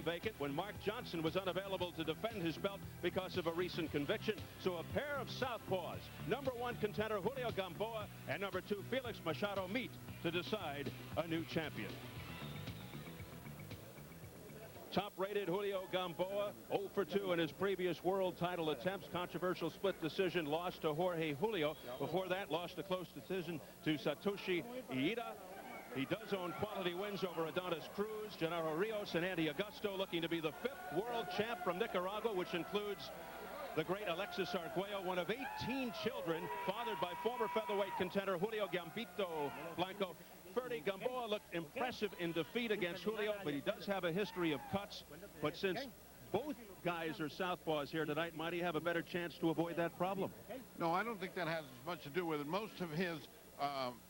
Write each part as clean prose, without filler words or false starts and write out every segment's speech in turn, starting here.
vacant when Mark Johnson was unavailable to defend his belt because of a recent conviction. So a pair of southpaws, number 1 contender Julio Gamboa and number 2 Felix Machado, meet to decide a new champion. Top-rated Julio Gamboa, 0 for 2 in his previous world title attempts. Controversial split decision loss to Jorge Julio. Before that, lost a close decision to Satoshi Iida. He does own quality wins over Adonis Cruz, Gennaro Rios, and Andy Augusto, looking to be the 5th world champ from Nicaragua, which includes the great Alexis Arguello, one of 18 children, fathered by former featherweight contender Julio Gambito Blanco. Ferdy Gamboa looked impressive in defeat against Julio, but he does have a history of cuts. But since both guys are southpaws here tonight, might he have a better chance to avoid that problem? No, I don't think that has much to do with it. Most of his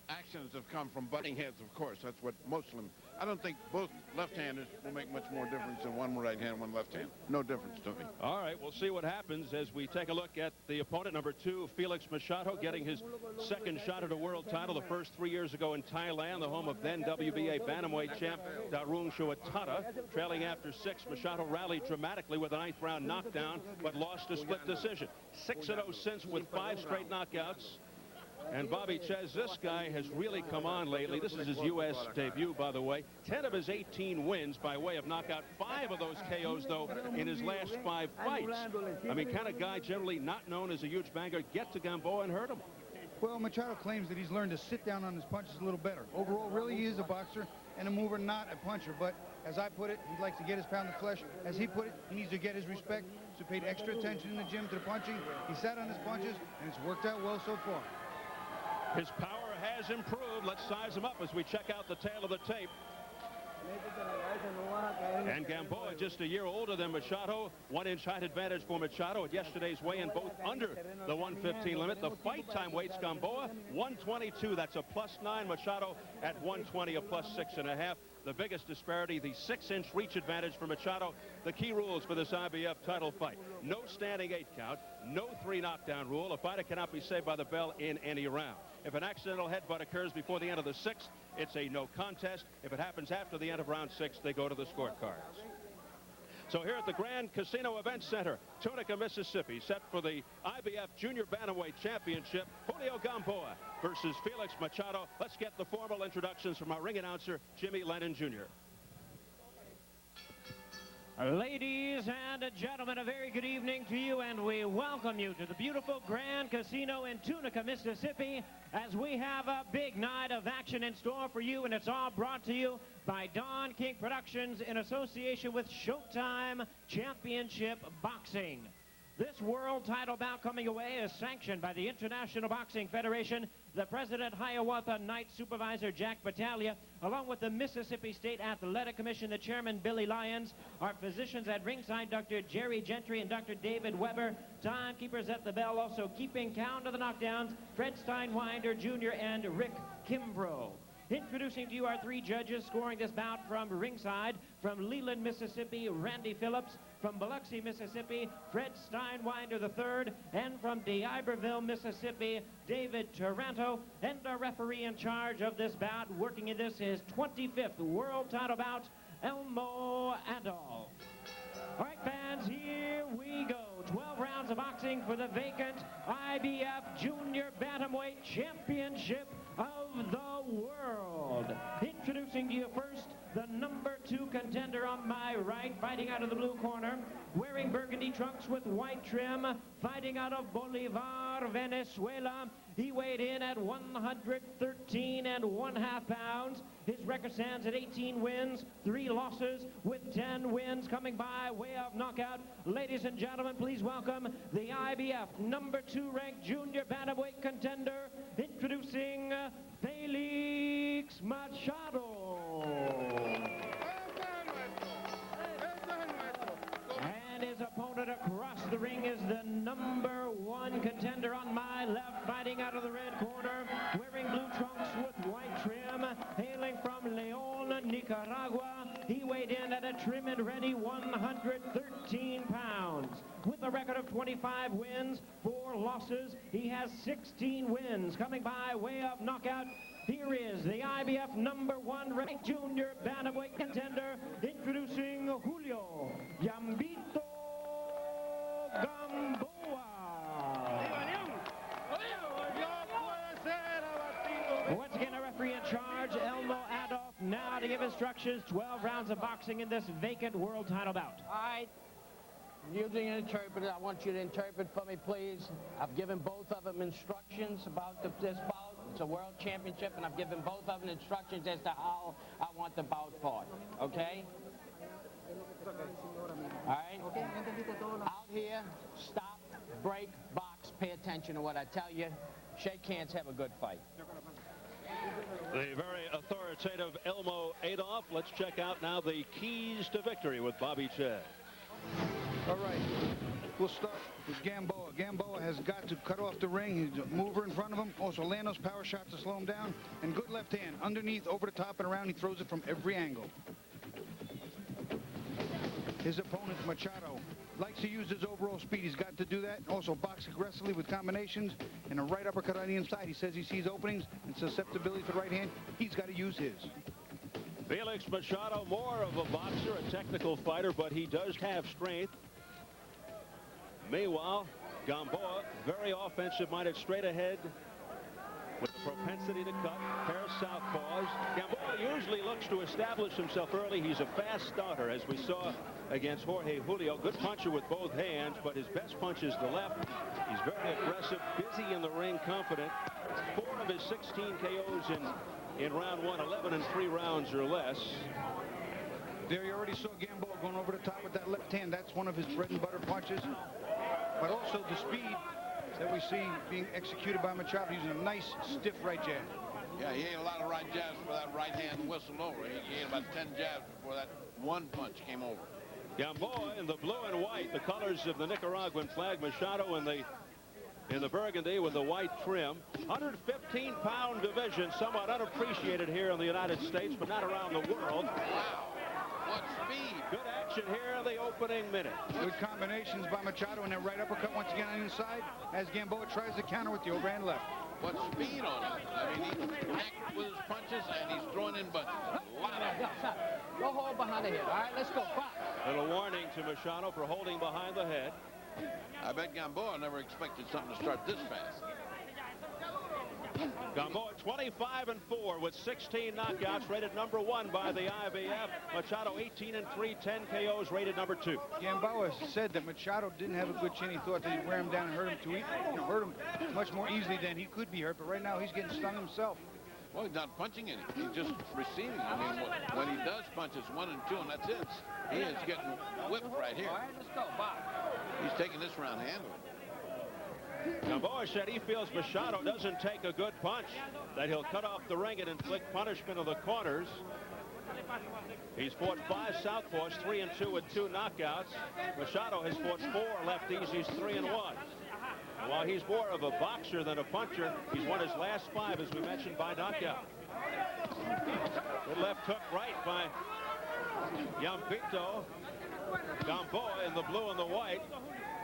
actions have come from butting heads, of course. That's what most of them. I don't think both left-handers will make much more difference than one right hand, one left hand. No difference to me. All right, we'll see what happens as we take a look at the opponent, number 2, Felix Machado, getting his second shot at a world title. The first 3 years ago in Thailand, the home of then WBA bantamweight champ Darun Shuatada. Trailing after 6, Machado rallied dramatically with a 9th round knockdown, but lost a split decision. 6-0 since with 5 straight knockouts. And Bobby Ches, this guy has really come on lately. This is his U.S. debut, by the way. 10 of his 18 wins by way of knockout. 5 of those KOs, though, in his last 5 fights. I mean, kind of guy generally not known as a huge banger. Get to Gamboa and hurt him. Well, Machado claims that he's learned to sit down on his punches a little better. Overall, really, he is a boxer and a mover, not a puncher. But as I put it, he'd like to get his pound of flesh. As he put it, he needs to get his respect. So paid extra attention in the gym to the punching. He sat on his punches, and it's worked out well so far. His power has improved. Let's size him up as we check out the tail of the tape. And Gamboa, just a year older than Machado. 1-inch height advantage for Machado at yesterday's weigh-in, both under the 115 limit. The fight time weights Gamboa 122. That's a +9. Machado at 120, a +6.5. The biggest disparity, the 6-inch reach advantage for Machado. The key rules for this IBF title fight: no standing 8 count, no 3 knockdown rule. A fighter cannot be saved by the bell in any round. If an accidental headbutt occurs before the end of the 6th, it's a no contest. If it happens after the end of round 6, they go to the scorecards. So here at the Grand Casino Event Center, Tunica, Mississippi, set for the IBF Junior Bantamweight Championship, Julio Gamboa versus Felix Machado. Let's get the formal introductions from our ring announcer, Jimmy Lennon Jr. Ladies and gentlemen, a very good evening to you, and we welcome you to the beautiful Grand Casino in Tunica, Mississippi, as we have a big night of action in store for you, and it's all brought to you by Don King Productions in association with Showtime Championship Boxing. This world title bout coming away is sanctioned by the International Boxing Federation, the President Hiawatha Knight Supervisor Jack Battalia, along with the Mississippi State Athletic Commission, the Chairman Billy Lyons, our physicians at ringside, Dr. Jerry Gentry and Dr. David Weber, timekeepers at the bell, also keeping count of the knockdowns, Fred Steinwinder Jr. and Rick Kimbrough. Introducing to you our 3 judges scoring this bout from ringside. From Leland, Mississippi, Randy Phillips. From Biloxi, Mississippi, Fred Steinwinder III. And from D'Iberville, Mississippi, David Taranto. And our referee in charge of this bout, working in this, his 25th world title bout, Elmo Adolph. All right, fans, here we go. 12 rounds of boxing for the vacant IBF Junior Bantamweight Championship of the world. Introducing to you first, the number 2 contender on my right, fighting out of the blue corner, wearing burgundy trunks with white trim, fighting out of Bolivar, Venezuela. He weighed in at 113.5 pounds. His record stands at 18 wins, 3 losses, with 10 wins coming by way of knockout. Ladies and gentlemen, please welcome the IBF number 2 ranked junior bantamweight contender, introducing Felix Machado. And his opponent across the ring is the number 1 contender on my left, fighting out of the red corner, wearing blue trunks with white trim, hailing from Leon, Nicaragua. He weighed in at a trim and ready 113 pounds. With a record of 25 wins, 4 losses, he has 16 wins coming by way of knockout. Here is the IBF number 1 ranked junior bantamweight contender, introducing Julio. instructions, 12 rounds of boxing in this vacant world title bout. All right. Using an interpreter, I want you to interpret for me, please. I've given both of them instructions about this bout. It's a world championship, and I've given both of them instructions as to how I want the bout fought. Okay? All right? Out here, stop, break, box, pay attention to what I tell you. Shake hands, have a good fight. The very authoritative Elmo Adolph. Let's check out now the keys to victory with Bobby Chad. All right, we'll start with Gamboa. Gamboa has got to cut off the ring. He's a mover in front of him. Also land those power shots to slow him down. And good left hand, underneath, over the top and around. He throws it from every angle. His opponent, Machado, likes to use his overall speed. He's got to do that. Also box aggressively with combinations and a right uppercut on the inside. He says he sees openings and susceptibility for the right hand. He's got to use his. Felix Machado, more of a boxer, a technical fighter, but he does have strength. Meanwhile, Gamboa, very offensive-minded, straight ahead with the propensity to cut, pair of southpaws. Gamboa usually looks to establish himself early. He's a fast starter, as we saw against Jorge Julio. Good puncher with both hands, but his best punch is the left. He's very aggressive, busy in the ring, confident. 4 of his 16 KOs in round 1, 11 in 3 rounds or less. There you already saw Gamboa going over the top with that left hand. That's one of his bread and butter punches. But also the speed that we see being executed by Machado, using a nice, stiff right jab. Yeah, he ate a lot of right jabs before that right hand whistled over. He ate about 10 jabs before that one punch came over. Gamboa in the blue and white, the colors of the Nicaraguan flag. Machado in the burgundy with the white trim. 115-pound division, somewhat unappreciated here in the United States, but not around the world. Wow, what speed. Good action here in the opening minute. Good combinations by Machado, and that right uppercut once again on the inside as Gamboa tries to counter with the overhand left. What speed on him. I mean, he's active with his punches, and he's throwing in bunches. A lot of them. Go hold behind the head. All right, let's go. Box. Little warning to Machado for holding behind the head. I bet Gamboa never expected something to start this fast. Gamboa 25-4 with 16 knockouts, rated number 1 by the IBF. Machado 18-3, 10 KOs, rated number 2. Gamboa said that Machado didn't have a good chin. He thought that he'd wear him down and hurt him much more easily than he could be hurt. But right now he's getting stung himself. Well, he's not punching any. He's just receiving. I mean, when he does punch, it's 1 and 2, and that's it. He is getting whipped right here. All right, let's go. Box. He's taking this round handling. Gamboa said he feels Machado doesn't take a good punch, that he'll cut off the ring and inflict punishment on the corners. He's fought 5 southpaws, 3 and 2 with 2 knockouts. Machado has fought 4 lefties. He's 3 and 1. And while he's more of a boxer than a puncher, he's won his last 5, as we mentioned, by knockout. Good left hook right by Yampito. Gamboa in the blue and the white.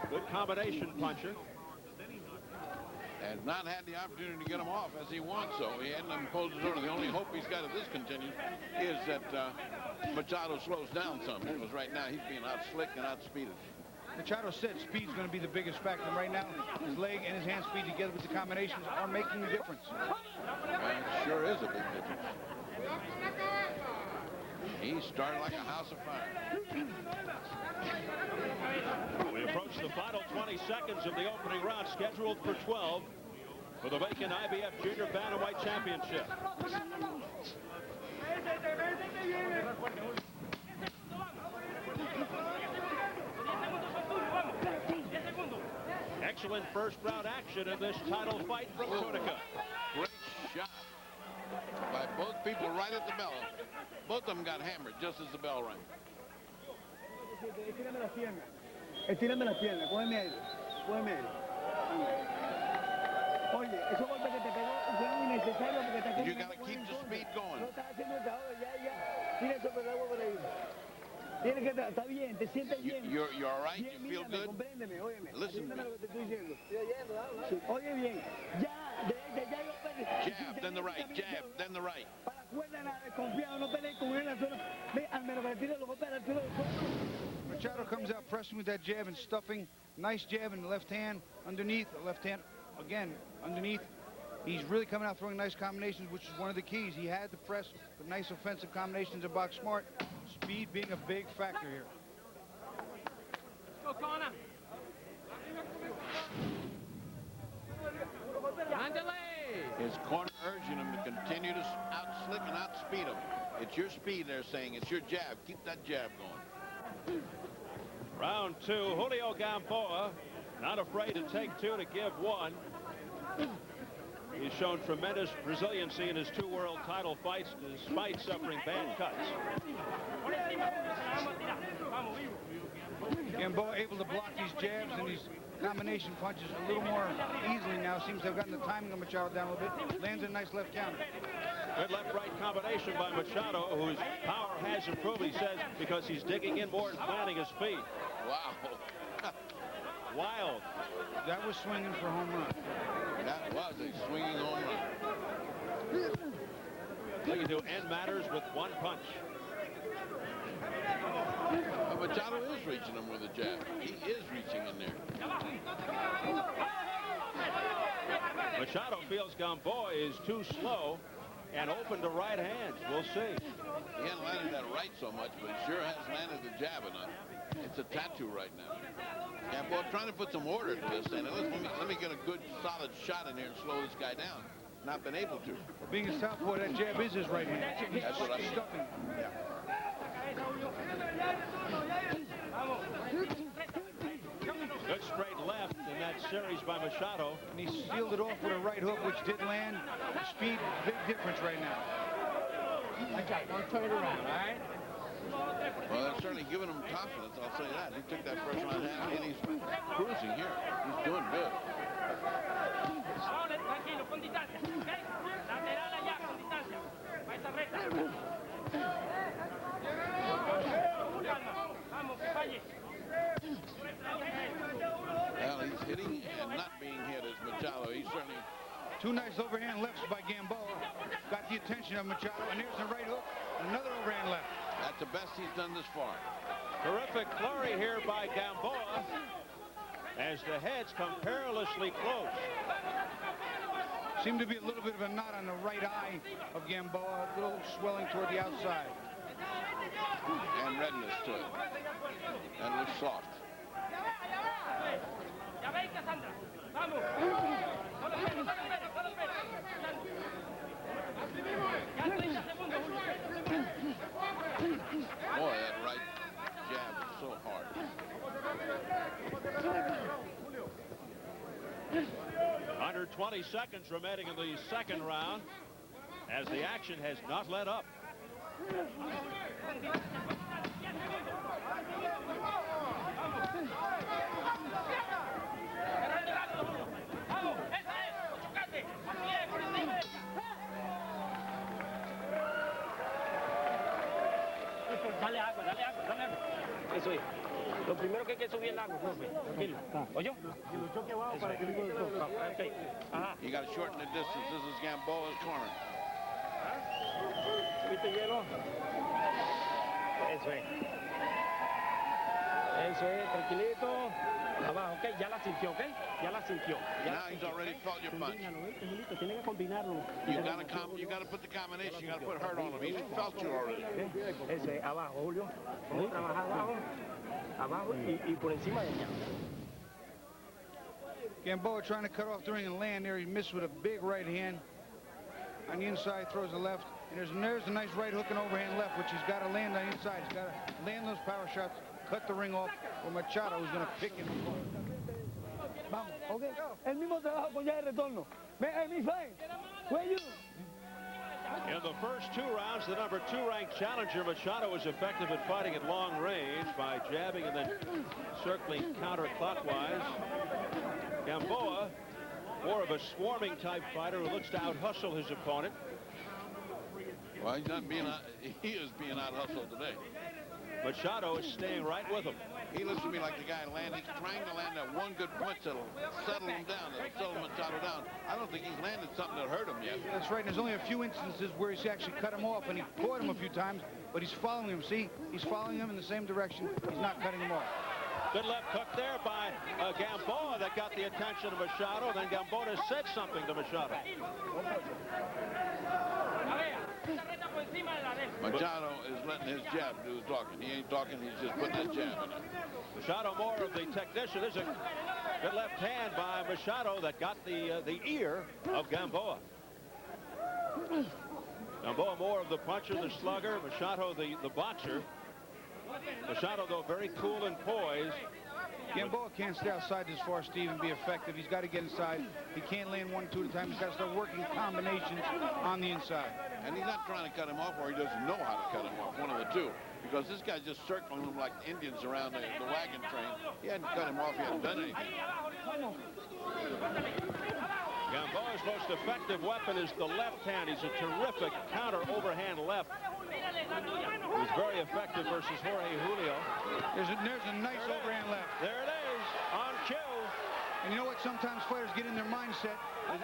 Good combination puncher. Has not had the opportunity to get him off as he wants, so he hadn't imposed his order. The only hope he's got if this continues is that Machado slows down some, because right now he's being out-slicked and out-speeded. Machado said speed's going to be the biggest factor. Right now, his leg and his hand speed together with the combinations are making the difference. It sure is a big difference. He started like a house of fire. We approach the final 20 seconds of the opening round, scheduled for 12 for the vacant IBF Junior Bantamweight Championship. Excellent first round action in this title fight from Tunica. Great shot by both people right at the bell. Both of them got hammered just as the bell rang. Estírame las piernas, cógeme aire, cógeme aire. Oye, esos golpes que te pegó fueron innecesarios porque está You gotta keep the speed going. No estás haciendo el trabajo, ya. Tira sobre el agua por ahí. Tienes que está bien, te sientes bien. You're all right? Bien, You feel mírame, good? compréndeme, óyeme. Listen to me. Atiéndeme lo que te estoy diciendo. Sí, oye bien, ya yo peleé. Jab, then the right, jab, then the right. Para la cuerda nada, desconfiado, no pelees con él en la zona. Ve, al menos para tirar los golpes al suelo. Machado comes out pressing with that jab and stuffing. Nice jab in the left hand, underneath, the left hand, again, underneath. He's really coming out throwing nice combinations, which is one of the keys. He had the press with nice offensive combinations and box smart. Speed being a big factor here. Go corner. His corner urging him to continue to out-slick and outspeed him. It's your speed, they're saying. It's your jab. Keep that jab going. Round 2, Julio Gamboa, not afraid to take 2 to give 1. He's shown tremendous resiliency in his 2 world title fights despite suffering bad cuts. Gamboa able to block these jabs and these combination punches a little more easily now. Seems to have gotten the timing of Machado down a little bit. Lands a nice left counter. Good left-right combination by Machado, whose power has improved, he says, because he's digging in more and planting his feet. Wow. Wild. That was swinging for a home run. That was a swinging home run. Looking to end matters with 1 punch. But Machado is reaching him with a jab. He is reaching in there. Machado feels Gamboa is too slow and open to right hands. We'll see. He hasn't landed that right so much, but he sure has landed the jab enough. It's a tattoo right now. Gamboa trying to put some order to this thing. Let me get a good, solid shot in here and slow this guy down. Not been able to. Being a southpaw, that jab is his right hand. That's what I mean. Stuffing. Yeah. Good straight left in that series by Machado. And he sealed it off with a right hook, which did land. Speed, big difference right now. Don't turn it around, all right? Well, that's certainly giving him confidence, I'll say that. He took that first round half, and he's cruising here. He's doing good. Well, he's hitting and not being hit as Machado. He's certainly... 2 nice overhand lefts by Gamboa. Got the attention of Machado, and here's the right hook, another overhand left. That's the best he's done this far. Terrific flurry here by Gamboa as the heads come perilously close. Seemed to be a little bit of a knot on the right eye of Gamboa, a little swelling toward the outside. And redness to it. And looks soft. Boy, that right jab is so hard. 120 seconds remaining in the 2nd round as the action has not let up. Dale agua, dale agua, dale agua. Eso es. Lo primero que hay que subir el agua, profe. Tranquilo. ¿Oyó? Okay. Ajá. You got to shorten the distance. This is Gamboa's corner. ¿Viste hielo? Eso es. Eso es, tranquilito. Abajo, ok, ya la sintió, ok. Ya la sintió. Now he's already felt your punch. Tiene que combinarlo. You got to put the combination. You got to put hurt on him. He's felt you already. Eso es, abajo, Julio. Vamos a trabajar abajo. Abajo y por encima de ella. Gamboa trying to cut off the ring and land there. He missed with a big right hand. On the inside, throws the left. And there's a nice right hook and overhand left, which he's got to land on the inside. He's got to land those power shots, cut the ring off, or Machado is going to pick him apart. Vamos, ok. El mismo trabajo con ya de retorno. Mi fight. Where you? In the first 2 rounds, the number 2 ranked challenger Machado was effective at fighting at long range by jabbing and then circling counterclockwise. Gamboa, more of a swarming type fighter who looks to out-hustle his opponent. Well, he is being out-hustled today. Machado is staying right with him. He looks to me like the guy he's trying to land that one good punch that'll settle him down, that'll settle Machado down. I don't think he's landed something that hurt him yet. That's right. There's only a few instances where he's actually cut him off, and he caught him a few times, but he's following him. See, he's following him in the same direction. He's not cutting him off. Good left hook there by Gamboa that got the attention of Machado. Then Gamboa said something to Machado. Machado is letting his jab do the talking. He ain't talking, he's just putting that jab in it. Machado more of the technician. There's a good left hand by Machado that got the ear of Gamboa. Gamboa more of the puncher, the slugger. Machado the boxer. Machado, though, very cool and poised. Gamboa can't stay outside this far, Steve, and be effective. He's got to get inside. He can't land 1, 2 at a time. He's got to start working combinations on the inside. And he's not trying to cut him off, or he doesn't know how to cut him off, one of the two. Because this guy's just circling him like Indians around the wagon train. He hadn't cut him off, he hadn't done anything. Gamboa's most effective weapon is the left hand. He's a terrific counter overhand left. He's very effective versus Julio. There's a nice overhand left. There it is, on cue. And you know what? Sometimes fighters get in their mindset.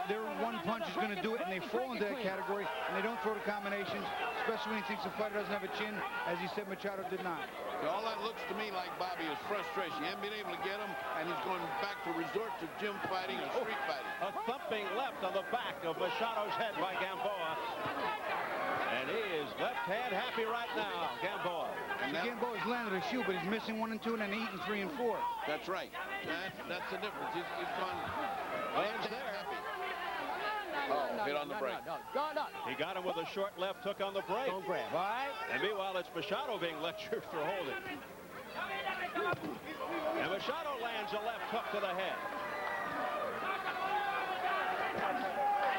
Their one punch is going to do it, and they fall into that category, and they don't throw the combinations, especially when he thinks the fighter doesn't have a chin. As he said, Machado did not. All that looks to me like, Bobby, is frustration. He hasn't been able to get him, and he's going back to resort to gym fighting or street fighting. A thumping left on the back of Machado's head by Gamboa. And he is left hand happy right now, Gamboa. Gamboa's landed a few, but he's missing 1 and 2 and then eating 3 and 4. That's right. That's the difference. He's gone Lands there. happy. Oh, hit on the break. He got him with a short left hook on the break. Don't grab, all right? And meanwhile, it's Machado being lectured for holding. And Machado lands a left hook to the head.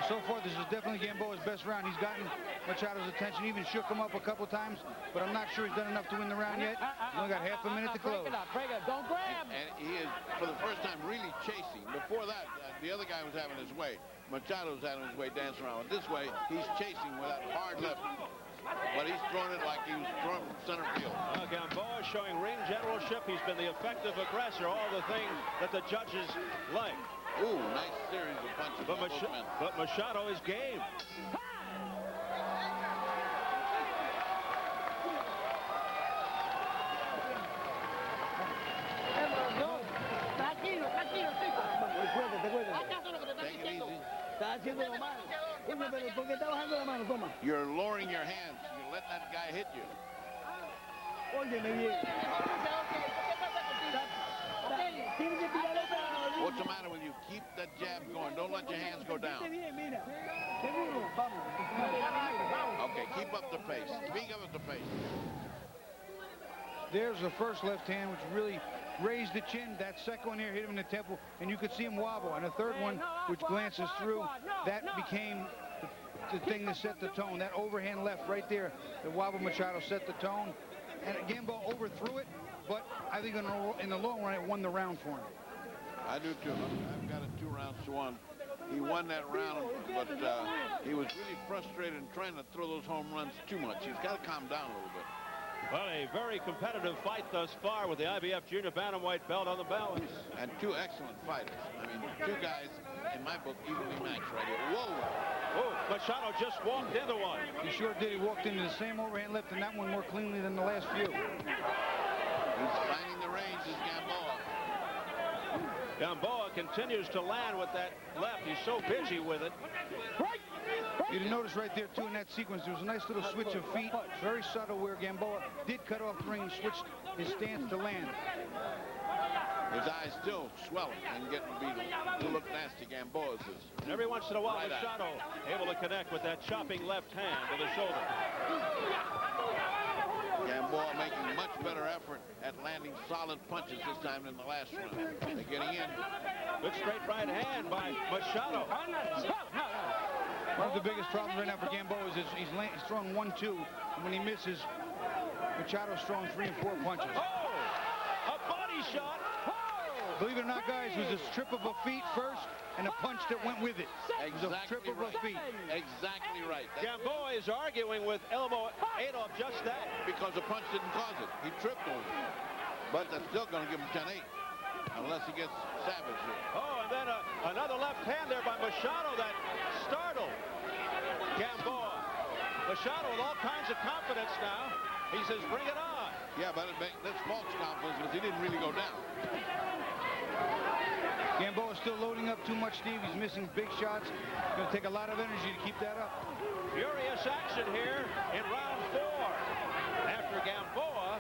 So far, this is definitely Gamboa's best round. He's gotten Machado's attention, even shook him up a couple times, but I'm not sure he's done enough to win the round yet. He's only got half a minute to close. Break it up, don't grab. And he is, for the first time, really chasing. Before that, the other guy was having his way. Machado's having his way dancing around. But this way, he's chasing with that hard left. But he's throwing it like he was throwing from center field. Gamboa showing ring generalship. He's been the effective aggressor, all the things that the judges like. Ooh, nice series of punches. But Machado is game. You're lowering your hands. You're letting that guy hit you. What's the matter with you? Keep that jab going. Don't let your hands go down. Okay, keep up the pace. Speak up at the pace. There's the first left hand, which really raised the chin. That second one here hit him in the temple, and you could see him wobble. And the third one, which glances through, that became the thing that set the tone. That overhand left right there, the wobble Machado set the tone. And Gamboa overthrew it, but I think in the long run, it won the round for him. I do too. I've got it 2-1. He won that round, but he was really frustrated and trying to throw those home runs too much. He's got to calm down a little bit. Well, a very competitive fight thus far with the IBF Junior Bantamweight belt on the balance. And two excellent fighters. I mean, two guys, in my book, evenly matched right here. Whoa! Oh, Machado just walked into one. He sure did. He walked into the same overhand left, and that one more cleanly than the last few. He's finding the range, is Gamboa. Gamboa continues to land with that left. He's so busy with it. You'd notice right there, too, in that sequence, there was a nice little switch of feet, very subtle, where Gamboa did cut off the ring and switched his stance to land. His eyes still swelling and getting beat to look nasty. Gamboa's is. And every once in a while, Right Machado able to connect with that chopping left hand to the shoulder. Gamboa making much better effort at landing solid punches this time than the last round. They're getting in. Good straight right hand by Machado. One of the biggest problems right now for Gamboa is he's throwing 1-2, and when he misses, Machado's throwing 3 and 4 punches. Oh! A body shot! Oh! Believe it or not, guys, it was a trip of a feet first and a punch that went with it. It was a trip of a feet. Exactly right. Gamboa is arguing with Elmo Adolph just that. Because the punch didn't cause it. He tripped over it. But that's still going to give him 10-8. Unless he gets savage here. Oh, and then another left hand there by Machado that startled Gamboa. Machado with all kinds of confidence now. He says, bring it on. Yeah, but that's false confidence because he didn't really go down. Gamboa is still loading up too much, Steve. He's missing big shots. It's going to take a lot of energy to keep that up. Furious action here in round 4. After Gamboa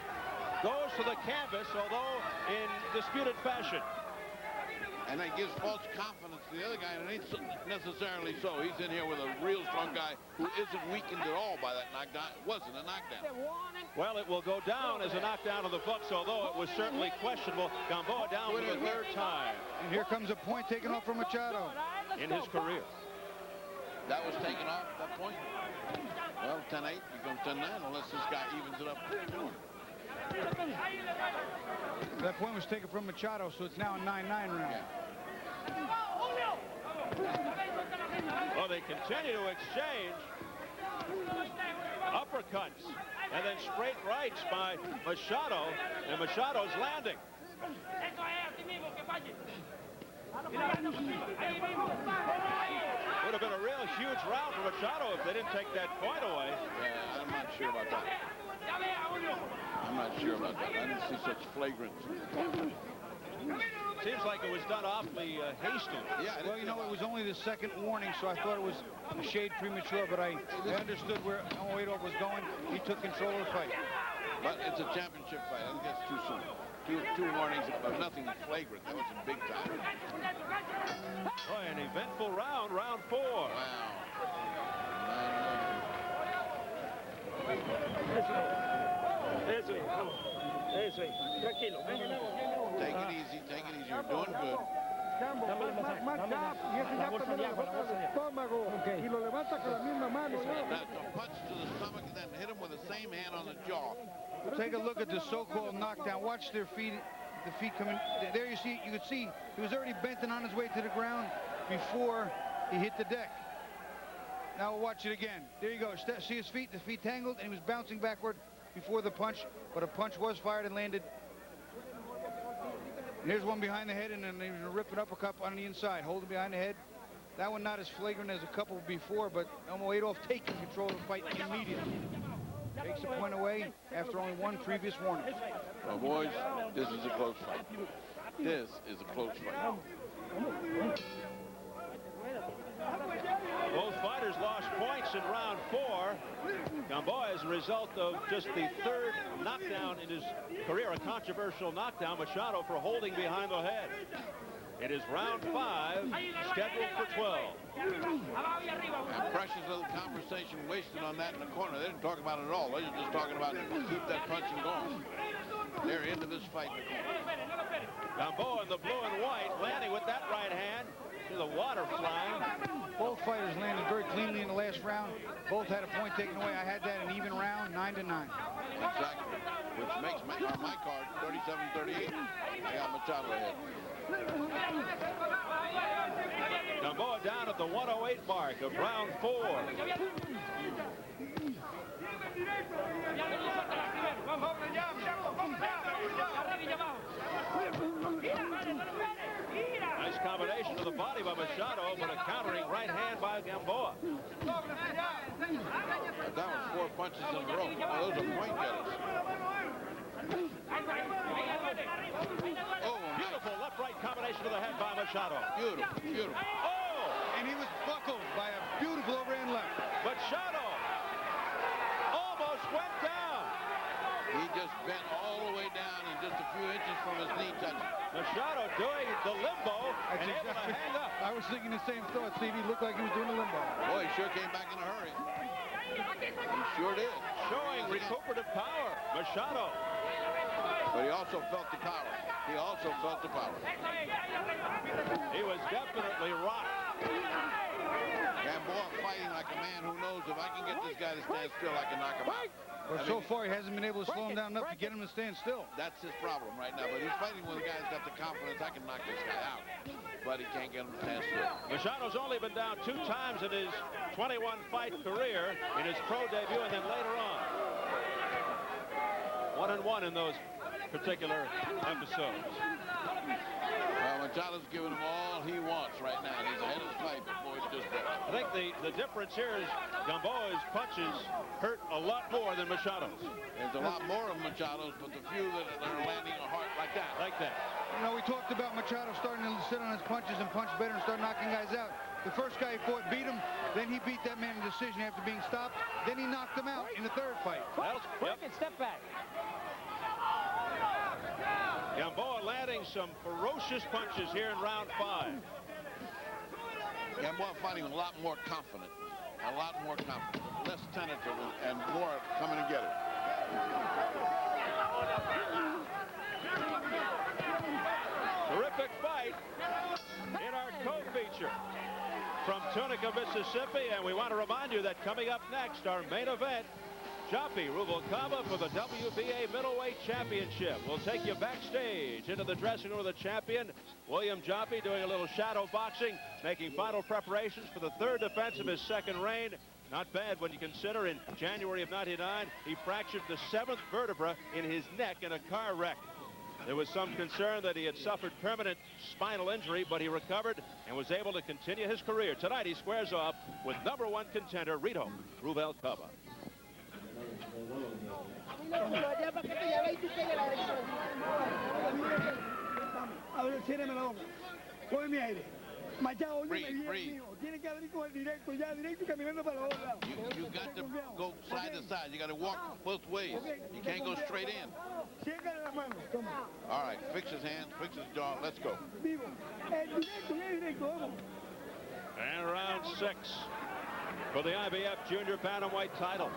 goes to the canvas, although in disputed fashion. And that gives false confidence to the other guy, and it ain't necessarily so. He's in here with a real strong guy who isn't weakened at all by that knockdown. It wasn't a knockdown. Well, it will go down as a knockdown of the books, although it was certainly questionable. Gamboa down for the 3rd time. And here comes a point taken off from Machado. In his career. That was taken off at that point. Well, 10-8 becomes 10-9 unless this guy evens it up. That point was taken from Machado, so it's now a 9-9 round. Yeah. Well, they continue to exchange uppercuts and then straight rights by Machado, and Machado's landing. Would have been a real huge round for Machado if they didn't take that point away. Yeah, I'm not sure about that. I'm not sure about that. I didn't see such flagrant. Seems like it was done awfully hastily. Yeah. Well, you know, it was only the 2nd warning, so I thought it was a shade premature, but I understood where Elmo Adolph was going. He took control of the fight. But it's a championship fight. I think that's too soon. Two warnings, but nothing flagrant. That was a big time. Boy, an eventful round, round 4. Wow. Take it easy, take it easy. You're doing good. That's a punch to the stomach and then hit him with the same hand on the jaw. Take a look at the so-called knockdown. Watch their feet, the feet coming. There you see, you could see he was already bent on his way to the ground before he hit the deck. Now we'll watch it again. There you go. See his feet, the feet tangled, and he was bouncing backward before the punch, but a punch was fired and landed. And here's one behind the head, and then he was ripping uppercut on the inside, holding behind the head. That one not as flagrant as a couple before, but Elmo Adolph taking control of the fight immediately. Takes the point away after only one previous warning. Well, boys, this is a close fight. This is a close fight. Both fighters lost points in round 4. Gamboa, as a result of just the 3rd knockdown in his career, a controversial knockdown. Machado for holding behind the head. It is round 5, scheduled for 12. And precious little conversation wasted on that in the corner. They didn't talk about it at all. They were just talking about keep that punching going. They're into this fight in the corner. Gamboa in the blue and white, landing with that right hand. To the water flying. Both fighters landed very cleanly in the last round. Both had a point taken away. I had that an even round, 9-9. Exactly. Which makes my card 37-38. I got Machado ahead. Gamboa down at the 108 mark of round 4. Nice combination to the body by Machado, but a countering right hand by Gamboa. That was 4 punches in a row. Now, those are point getters. Oh, Beautiful left-right combination to the head by Machado. beautiful, beautiful. Oh! And he was buckled by a beautiful overhand left. Machado almost went down. He just bent all the way down and just a few inches from his knee touching. Machado doing the limbo and able to hang up. I was thinking the same thought, Steve. He looked like he was doing the limbo. Boy, he sure came back in a hurry. He sure did. Showing recuperative power. Machado. But he also felt the power. He also felt the power. He was definitely rocked. Gamboa fighting like a man who knows if I can get this guy to stand still, I can knock him out. But so far, he hasn't been able to slow him down enough to get him to stand still. That's his problem right now. But he's fighting with a guy that's got the confidence, I can knock this guy out. But he can't get him to stand still. Machado's only been down 2 times in his 21-fight career, in his pro debut and then later on. 1-1 in those particular episodes. Machado's giving him all he wants right now. He's ahead of his fight before it's just there. I think the difference here is Gamboa's punches hurt a lot more than Machado's. There's a lot more of Machado's, but the few that are landing are hard like that. Like that. You know, we talked about Machado starting to sit on his punches and punch better and start knocking guys out. The first guy he fought beat him, then he beat that man in decision after being stopped, then he knocked him out in the third fight. Break it, step back. Gamboa landing some ferocious punches here in round 5. Gamboa fighting a lot more confident. A lot more confident. Less tentative and more coming to get it. Terrific fight in our co-feature from Tunica, Mississippi. And we want to remind you that coming up next, our main event, Joppy Rubalcaba for the WBA Middleweight Championship. We'll take you backstage into the dressing room of the champion, William Joppy, doing a little shadow boxing, making final preparations for the 3rd defense of his 2nd reign. Not bad when you consider in January of '99, he fractured the 7th vertebra in his neck in a car wreck. There was some concern that he had suffered permanent spinal injury, but he recovered and was able to continue his career. Tonight, he squares off with #1 contender, Rito Rubalcaba. Machado, breathe. Tiene que abrir con el directo, ya directo y caminando para los lados. You got to go side to side. You got to walk both ways. You can't go straight in. Siéntale la mano, toma. All right, fix his hands, fix his jaw. Let's go. Vivo. Directo, bien directo, vamos. And round 6 for the IBF Junior Bantamweight title.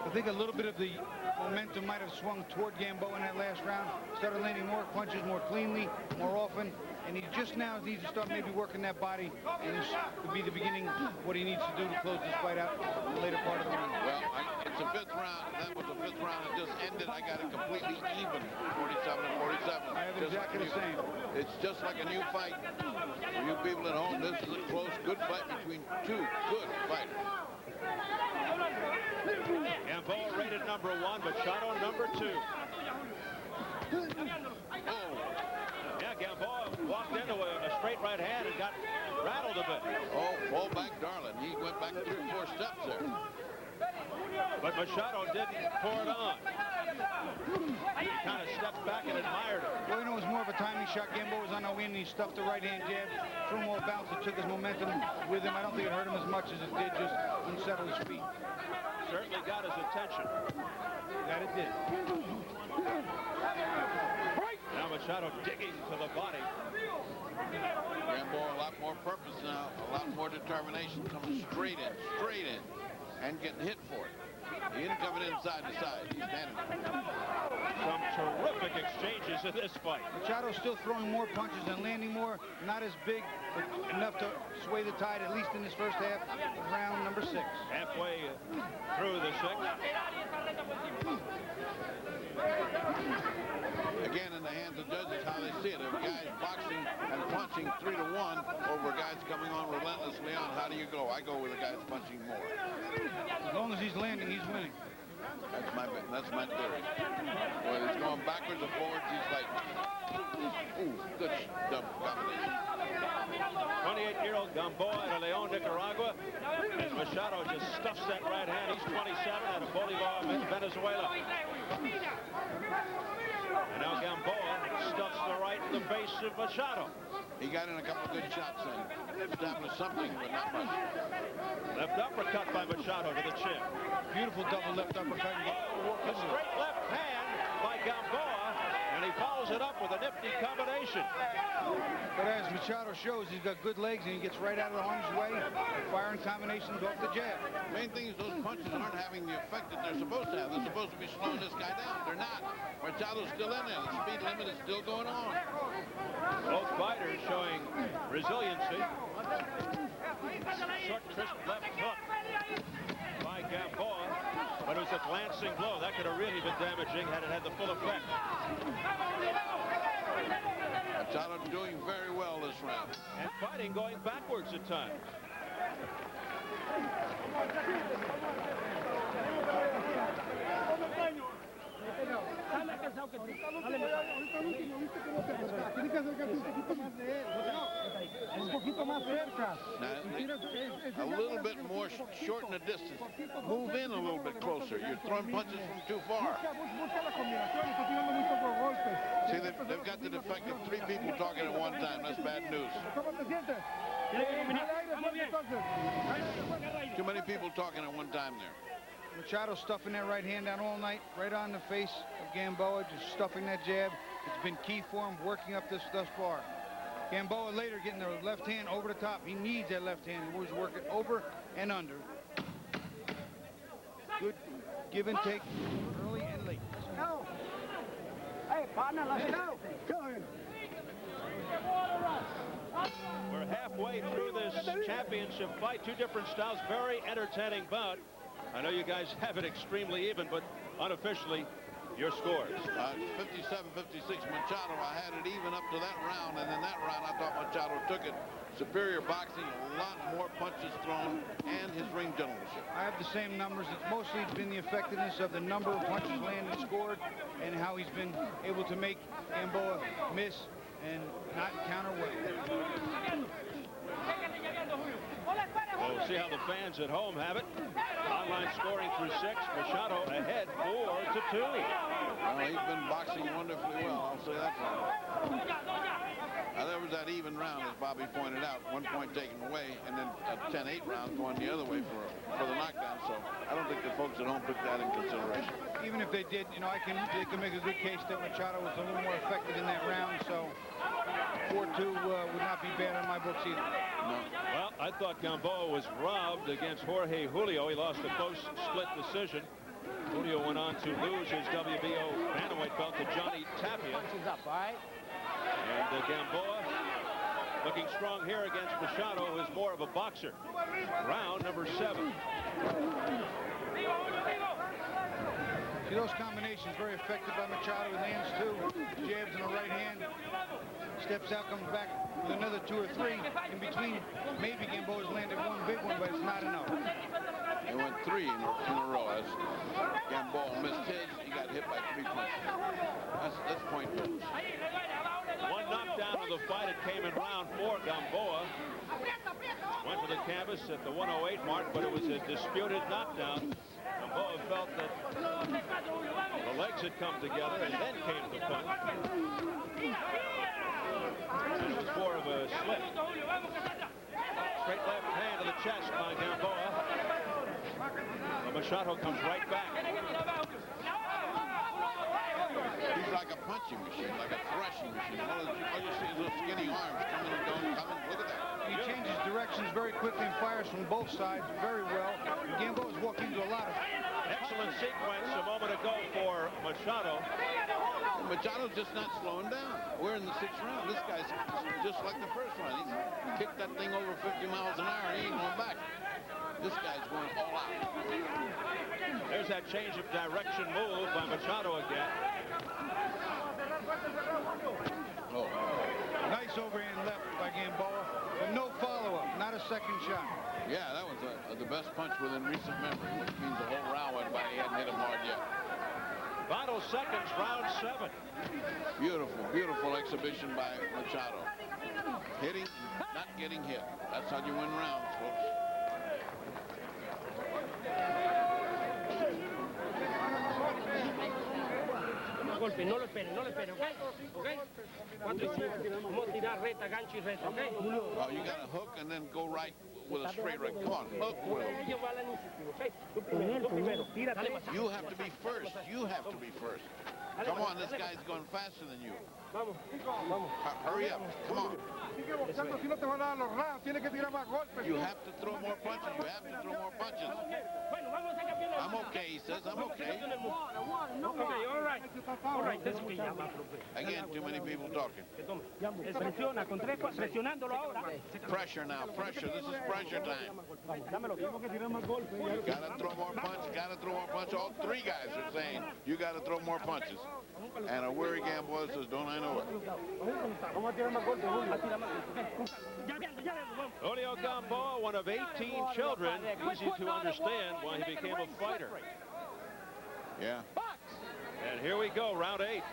I think a little bit of the momentum might have swung toward Gamboa in that last round. Started landing more punches more cleanly, more often. And he just now needs to start maybe working that body. And this could be the beginning of what he needs to do to close this fight out in the later part of the round. Well, it's the 5th round. That was the 5th round. It just ended. I got it completely even. 47-47. I have exactly the same. It's just like a new fight. For you people at home, this is a close, good fight between 2 good fighters. Gamboa rated #1, Machado #2. Oh. Yeah, Gamboa walked into a straight right hand and got rattled a bit. Oh, fall back, darling. He went back 3 or 4 steps there. But Machado didn't pour it on. He kind of stepped back and admired it. Well, you know, it was more of a timing shot. Gamboa was on the win, and he stuffed the right hand jab, threw him all bounce, and took his momentum with him. I don't think it hurt him as much as it did just unsettle his feet. Certainly got his attention. That it did. Now Machado digging to the body. Gamboa a lot more purpose now, a lot more determination, coming straight in, and getting hit for it. He isn't coming in side to side. He's standing there. Some terrific exchanges in this fight. Machado's still throwing more punches and landing more. Not as big, but enough to sway the tide, at least in this first half, round number 6. Halfway through the 6th. Again, in the hands of judges, how they see it. If guys boxing and punching 3-1 over guys coming on relentlessly on, how do you go? I go with the guys punching more. As long as he's landing, he's winning. That's my theory. Whether he's going backwards or forwards, he's fighting. Ooh, good combination. 28-year-old Gamboa out of Leon, Nicaragua. As Machado just stuffs that right hand. He's 27 out of Bolivar, Venezuela. And now Gamboa stuffs the right in the face of Machado. He got in a couple of good shots and established something, but not much. Left uppercut by Machado to the chin. Beautiful double left uppercut. A straight left hand by Gamboa, and he follows it up with a nifty combination. But as Machado shows, he's got good legs, and he gets right out of the harm's way, firing combinations off the jab. The main thing is those punches aren't having the effect that they're supposed to have. They're supposed to be slowing this guy down. They're not. Machado's still in there. The speed limit is still going on. Both fighters showing resiliency. Short, crisp left hook by Gamboa, but it was a glancing blow. That could have really been damaging had it had the full effect. Machado doing very well this round. And fighting going backwards at times. Está más cansado que tú. Tiene que acercarse un poquito más de él. Un poquito más cerca. A little bit more shorten the distance. Move in a little bit closer. You're throwing punches from too far. Busca la combinación, está tirando muy pocos golpes. See, they've got the defect of 3 people talking at one time. That's bad news. ¿Cómo te sientes? Too many people talking at one time there. Machado stuffing that right hand down all night, right on the face of Gamboa, just stuffing that jab. It's been key for him, working up this thus far. Gamboa later getting the left hand over the top. He needs that left hand. He was working over and under. Good give and take early and late. No. Hey, partner, let's go. Go ahead. We're halfway through this championship fight. Two different styles, very entertaining bout. I know you guys have it extremely even, but unofficially, your scores. 57-56 Machado. I had it even up to that round, and in that round I thought Machado took it. Superior boxing, a lot more punches thrown, and his ring generalship. I have the same numbers. It's mostly been the effectiveness of the number of punches landed and scored, and how he's been able to make Gamboa miss and not counterweight. We'll see how the fans at home have it. Online scoring through 6. Machado ahead 4-2. Well, he's been boxing wonderfully well. I'll say that for him. Now, there was that even round, as Bobby pointed out. 1 point taken away, and then a 10-8 round going the other way for the knockdown. So I don't think the folks at home took that in consideration. Even if they did, you know, they can make a good case that Machado was a little more effective in that round. So 4-2 would not be bad on my books either. No. Well, I thought Gamboa was robbed against Jorge Julio. He lost a close split decision. Julio went on to lose his WBO bantamweight belt to Johnny Tapia. Punches up, all right? And Gamboa looking strong here against Machado, who is more of a boxer. Round number 7. See those combinations very effective by Machado. He lands 2 jabs in the right hand. Steps out, comes back with another 2 or 3. In between, maybe Gamboa's landed 1 big one, but it's not enough. He went 3 in a row. As Gamboa missed his, he got hit by 3 punches. That's point difference. One knockdown of the fight. It came in round 4. Gamboa went to the canvas at the 108 mark, but it was a disputed knockdown. Gamboa felt that the legs had come together, and then came the punch. This was more of a slip. Straight left hand to the chest by Gamboa. But Machado comes right back. He's like a punching machine, like a thrashing machine. All you see is those skinny arms coming and going, coming. Look at that. He changes directions very quickly and fires from both sides very well. Gamboa's walking into a lot of... Excellent sequence a moment ago for Machado. Machado's just not slowing down. We're in the 6th round. This guy's just like the first one. He's kicked that thing over 50 miles an hour. He ain't going back. This guy's going all out. There's that change of direction move by Machado again. Oh. Nice overhand left by Gamboa, but no follow-up, not a second shot. Yeah, that was the best punch within recent memory, which means the whole round went by. He hadn't hit him hard yet. Final seconds, round 7. Beautiful, beautiful exhibition by Machado. Hitting, not getting hit. That's how you win rounds, folks. Golpe, no lo esperen, ¿ok? ¿Ok? 4 y 5. Vamos a tirar recta, gancho y recta, ¿ok? Oh, you got to hook and then go right with a straight right. Come on, hook, Will. You have to be first. You have to be first. Come on, this guy's going faster than you. Hurry up. Come on. You have to throw more punches. You have to throw more punches. I'm okay, he says. I'm okay. Okay, all right. All right, that's okay. Again, too many people talking. Pressure now, pressure. This is pressure time. Gotta throw more punches, gotta throw more punches. All 3 guys are saying you gotta throw more punches. And a weary Gamboa says, don't I know it? Julio Gamboa, one of 18 children. Easy to understand why he became a fighter. Yeah. And here we go, round 8.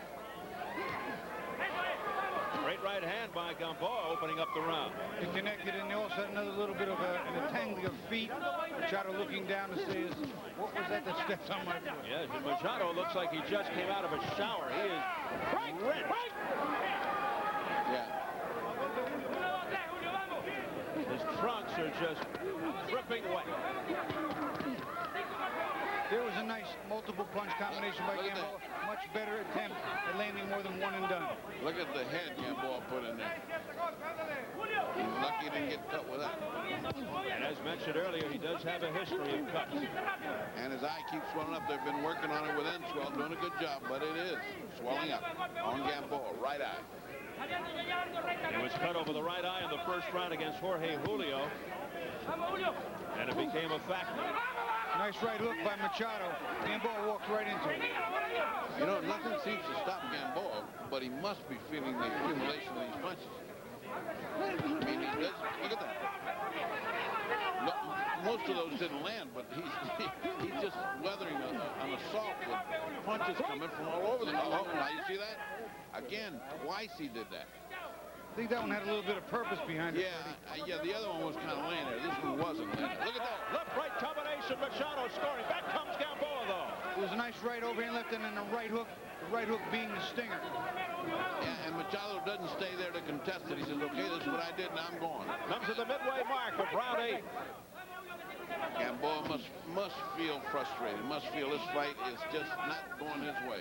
Great right hand by Gamboa, opening up the round. They connected, and they also had another little bit of an entangling of feet. Machado looking down to say, what was that stepped on my foot? Yes, and Machado looks like he just came out of a shower. He is red. Yeah. His trunks are just dripping wet. There was a nice multiple punch combination by Gamboa. Much better attempt at landing more than one and done. Look at the head Gamboa put in there. He's lucky he didn't get cut with that. And as mentioned earlier, he does have a history of cuts. And his eye keeps swelling up. They've been working on it with N-Swell, doing a good job, but it is swelling up on Gamboa, right eye. He was cut over the right eye in the first round against Jorge Julio. And it became a factor. Nice right hook by Machado. Gamboa walks right into it. You know, nothing seems to stop Gamboa, but he must be feeling the accumulation of these punches. I mean, he does. Look at that. No, most of those didn't land, but he's just weathering an assault with punches coming from all over the place. Oh, now you see that? Again, twice he did that. I think that one had a little bit of purpose behind it. Yeah, the other one was kind of laying there. This one wasn't laying there. Look at that. Left-right combination. Machado scoring. Back comes Gamboa, though. It was a nice right overhand left and then a right hook. The right hook being the stinger. Yeah, and Machado doesn't stay there to contest it. He says, okay, this is what I did, now I'm going. Comes to the midway mark of round 8. Gamboa must feel frustrated. Must feel this fight is just not going his way.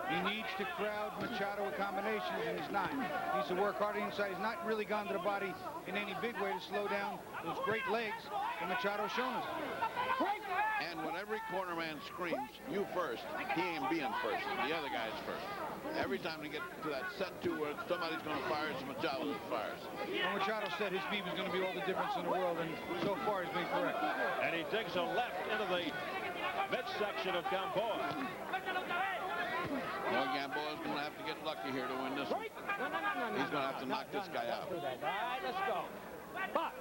He needs to crowd Machado with combinations, and he's not. He needs to work hard inside. He's not really gone to the body in any big way to slow down those great legs that Machado's shown us. And when every corner man screams, you first, he ain't being first. The other guy's first. Every time they get to that set 2 where somebody's going to fire, it's Machado that fires. Well, Machado said his speed was going to be all the difference in the world, and so far he's been correct. And he digs a left into the midsection of Gamboa. Well, Gamboa's going to have to get lucky here to win this one. He's going to have to knock this guy out. All right, let's go. Box.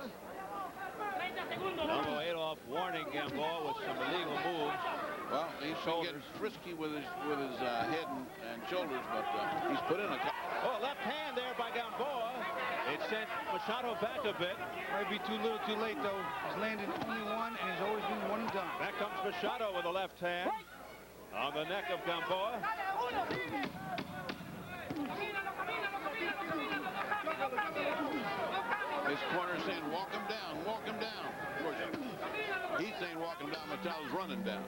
Elmo Adolph warning Gamboa with some illegal moves. Well, he's getting frisky with his head and shoulders, but he's put in a couple. Oh, left hand there by Gamboa. It sent Machado back a bit. Might be too little too late, though. He's landed only one, and he's always been one and done. Back comes Machado with a left hand on the neck of Gamboa. His corner saying, walk him down, walk him down. Of course, he's saying walk him down, Machado's running down.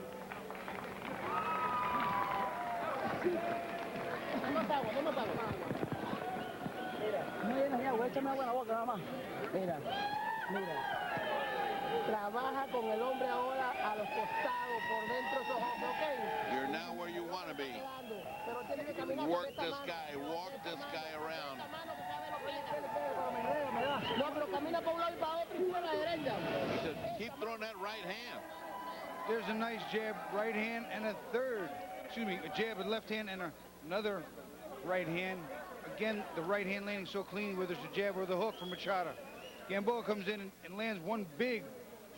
Trabaja con el hombre ahora a los costados, por dentro esos ojos, ¿ok? You're now where you want to be. Pero tiene que caminar Work this guy, walk this guy around. No, pero camina para un lado y para otro y para la derecha. He said, keep throwing that right hand. There's a nice jab, right hand, and a third. Excuse me, a jab with left hand and another right hand. Again, the right hand landing so clean, whether it's a jab or the hook from Machado. Gamboa comes in and lands one big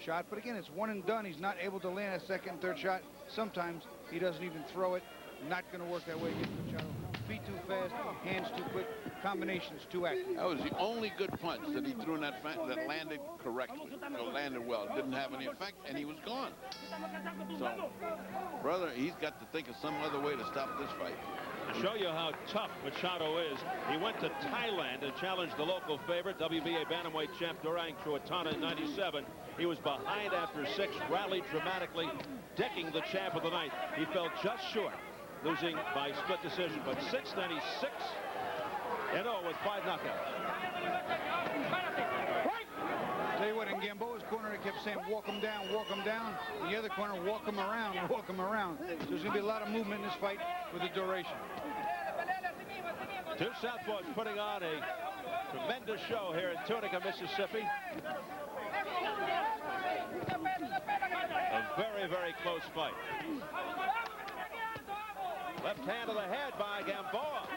shot, but again, it's one and done. He's not able to land a second and third shot. Sometimes he doesn't even throw it. Not going to work that way against Machado. Feet too fast, hands too quick, combinations too active. That was the only good punch that he threw in that landed correctly. It landed well. It didn't have any effect, and he was gone. So, brother, he's got to think of some other way to stop this fight. To show you how tough Machado is, he went to Thailand and challenged the local favorite, WBA bantamweight champ Durang Truatana in '97. He was behind after 6, rallied dramatically, decking the champ of the night. He fell just short, losing by split decision, but 6-96 and 0 with 5 knockouts. Tell you what, in Gamboa's corner, they kept saying, walk him down, walk him down. In the other corner, walk him around, walk him around. So there's going to be a lot of movement in this fight with the duration. 2 southpaws putting on a tremendous show here in Tunica, Mississippi. A very, very close fight. Left hand to the head by Gamboa.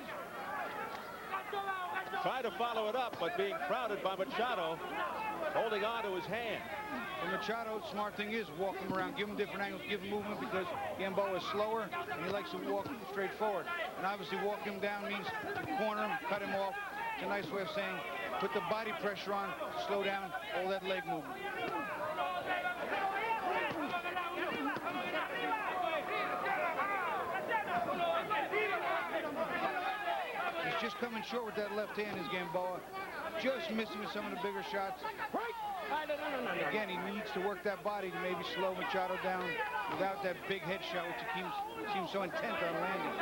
Tried to follow it up, but being crowded by Machado, holding on to his hand. And Machado, smart thing is walk him around, give him different angles, give him movement, because Gamboa is slower and he likes to walk straight forward. And obviously walk him down means corner him, cut him off. It's a nice way of saying put the body pressure on, slow down all that leg movement. He's just coming short with that left hand, is Gamboa. Just missing with some of the bigger shots. Again, he needs to work that body to maybe slow Machado down without that big head shot, which he seems so intent on landing.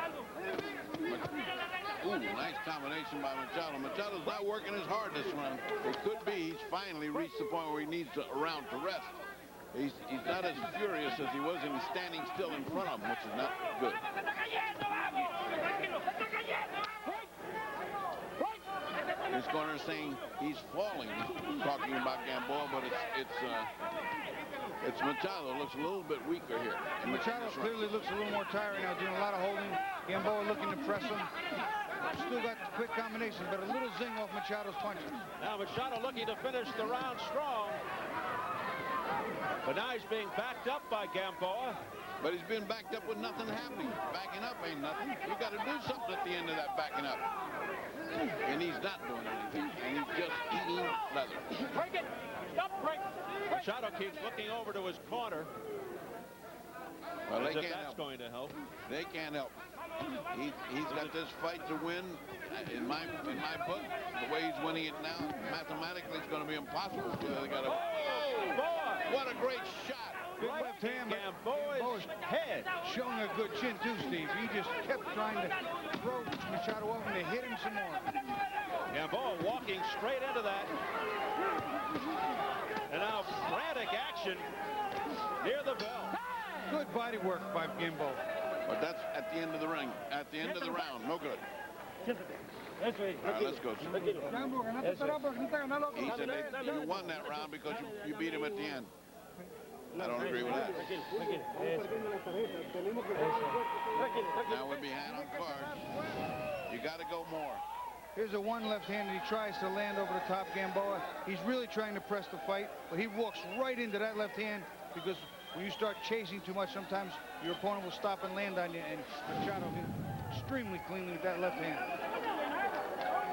Ooh, nice combination by Machado. Machado's not working as hard this round. It could be he's finally reached the point where he needs a round to rest. He's not as furious as he was in standing still in front of him, which is not good. His corner is saying he's falling, talking about Gamboa, but it's Machado. Looks a little bit weaker here. And Machado clearly looks a little more tired now, doing a lot of holding. Gamboa looking to press him. Still got the quick combination, but a little zing off Machado's punches. Now Machado looking to finish the round strong. But now he's being backed up by Gamboa. But he's been backed up with nothing happening. Backing up ain't nothing. You got to do something at the end of that backing up. And he's not doing anything. And he's just eating leather. Break it. Stop, break. Machado keeps looking over to his corner. Well, they As if can't that's help. going to help. They can't help. He's got this fight to win. In my book, the way he's winning it now, mathematically it's going to be impossible. They got to. Oh, boy! What a great shot! Big left hand, but Gamboa's head. showing a good chin too, Steve. He just kept trying to throw Machado off and to hit him some more. Gamboa walking straight into that. And now frantic action near the bell. Good body work by Gamboa. But that's at the end of the ring. At the end of the round. No good. All right, let's go. He said you won that round because you beat him at the end. I don't agree with that. Now we're behind on cards. You got to go more. Here's a one left hand that he tries to land over the top Gamboa. He's really trying to press the fight, but he walks right into that left hand because when you start chasing too much, sometimes your opponent will stop and land on you, and Machado hit extremely cleanly with that left hand.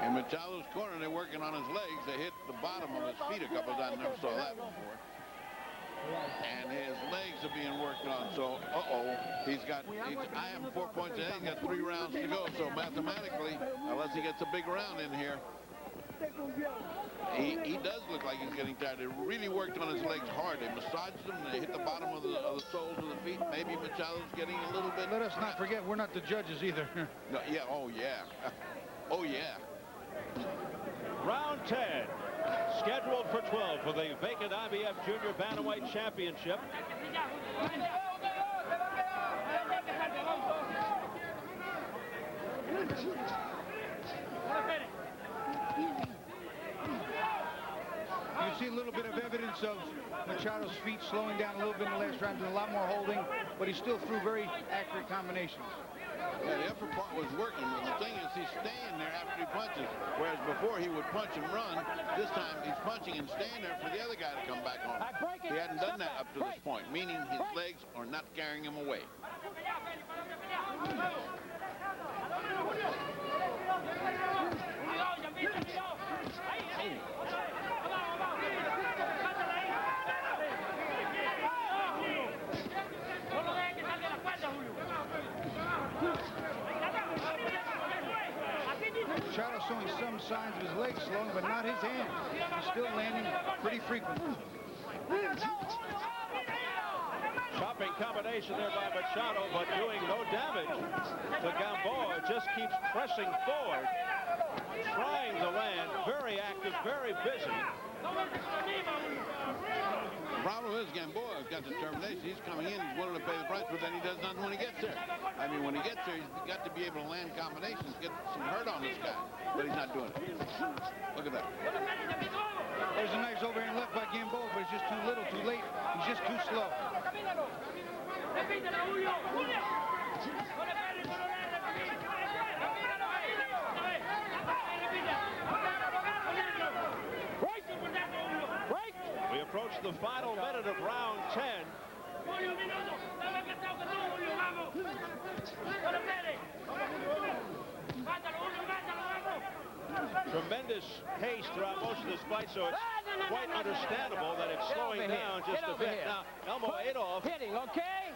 In Machado's corner, they're working on his legs. They hit the bottom of his feet a couple of times. Never saw that before. And his legs are being worked on. So, I have 4 points ahead. He's got 3 rounds to go. So mathematically, unless he gets a big round in here, he does look like he's getting tired. They really worked on his legs hard. They massaged them. They hit the bottom of the soles of the feet. Maybe Machado's getting a little bit. Let us not forget, we're not the judges either. No, yeah, oh yeah. Oh yeah. Round 10. Scheduled for 12 for the vacant IBF Junior Bantamweight Championship. You see a little bit of evidence of Machado's feet slowing down a little bit in the last round, doing a lot more holding, but he still threw very accurate combinations. Yeah, the upper part was working, but the thing is he's staying there after he punches, whereas before he would punch and run. This time he's punching and staying there for the other guy to come back on. He hadn't done that up to this point, meaning his legs are not carrying him away. Machado showing some signs of his legs slowing, but not his hands. He's still landing pretty frequently. Chopping combination there by Machado, but doing no damage to Gamboa. Just keeps pressing forward, trying to land. Very active, very busy. The problem is Gamboa's got determination. He's coming in, he's willing to pay the price, but then he does nothing when he gets there. I mean, when he gets there, he's got to be able to land combinations, get some hurt on this guy, but he's not doing it. Look at that. There's a nice overhand left by Gamboa, but it's just too little, too late. He's just too slow. the final minute of round 10. Tremendous pace throughout most of this fight, so it's quite understandable that it's slowing down just a bit. Now, Elmo Adolph hitting, okay?